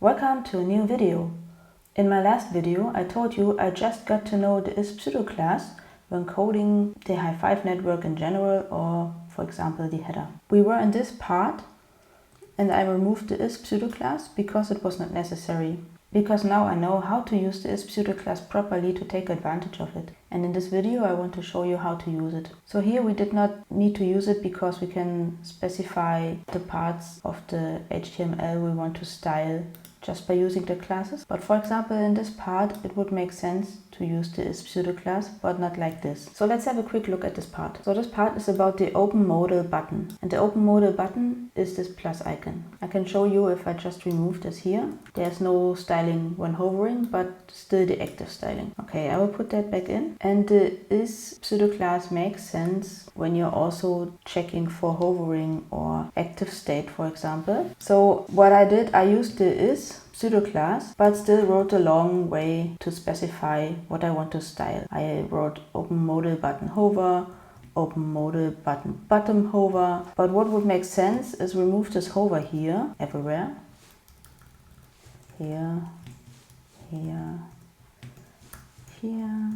Welcome to a new video. In my last video I told you I just got to know the Pseudo Class when coding the high-five network in general, or for example the header. We were in this part and I removed the Pseudo Class because it was not necessary. Because now I know how to use the Pseudo Class properly to take advantage of it. And in this video I want to show you how to use it. So here we did not need to use it because we can specify the parts of the HTML we want to style just by using the classes. But for example in this part it would make sense to use the Pseudo Class, but not like this. So let's have a quick look at this part. So this part is about the open modal button. And the open modal button is this plus icon. I can show you if I just remove this here. There's no styling when hovering, but still the active styling. Okay, I will put that back in. And the Pseudo Class makes sense when you're also checking for hovering or active state, for example. So what I did, I used the Pseudo Class, but still wrote a long way to specify what I want to style. I wrote open modal button hover, open modal button bottom hover. But what would make sense is remove this hover here, everywhere. Here, here, here,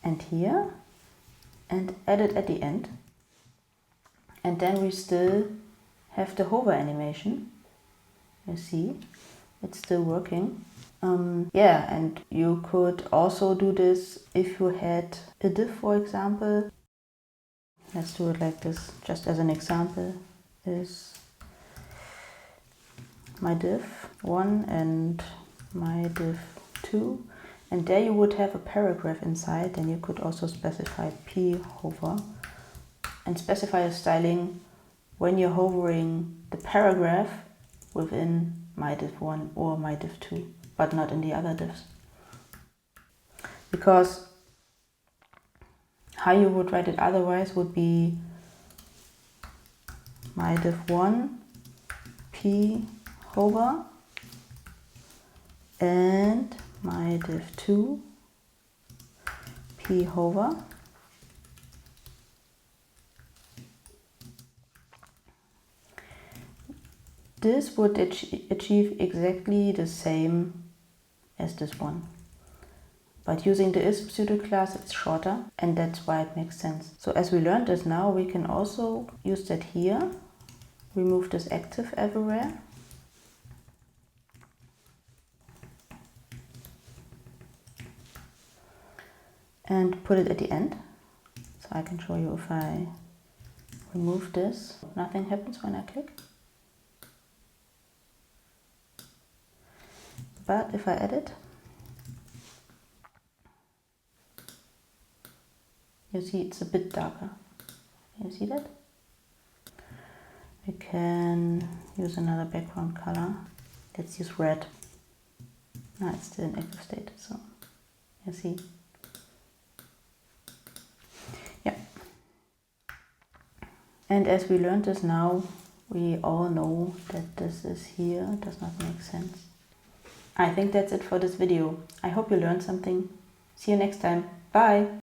and here, and add it at the end. And then we still have the hover animation. You see, it's still working. Yeah, and you could also do this if you had a div, for example. Let's do it like this, just as an example. Is my div 1 and my div 2. And there you would have a paragraph inside, and you could also specify p hover and specify a styling when you're hovering the paragraph within my div 1 or my div 2, but not in the other divs. Because how you would write it otherwise would be my div 1 p hover and my div 2 p hover. This would achieve exactly the same as this one. But using the Pseudo Class it's shorter, and that's why it makes sense. So as we learned this now, we can also use that here. Remove this active everywhere. And put it at the end. So I can show you if I remove this, nothing happens when I click. But if I edit, you see it's a bit darker. Can you see that? We can use another background color. Let's use red. Now it's still in active state, so you see. Yeah. And as we learned this now, we all know that this is here does not make sense. I think that's it for this video. I hope you learned something. See you next time. Bye!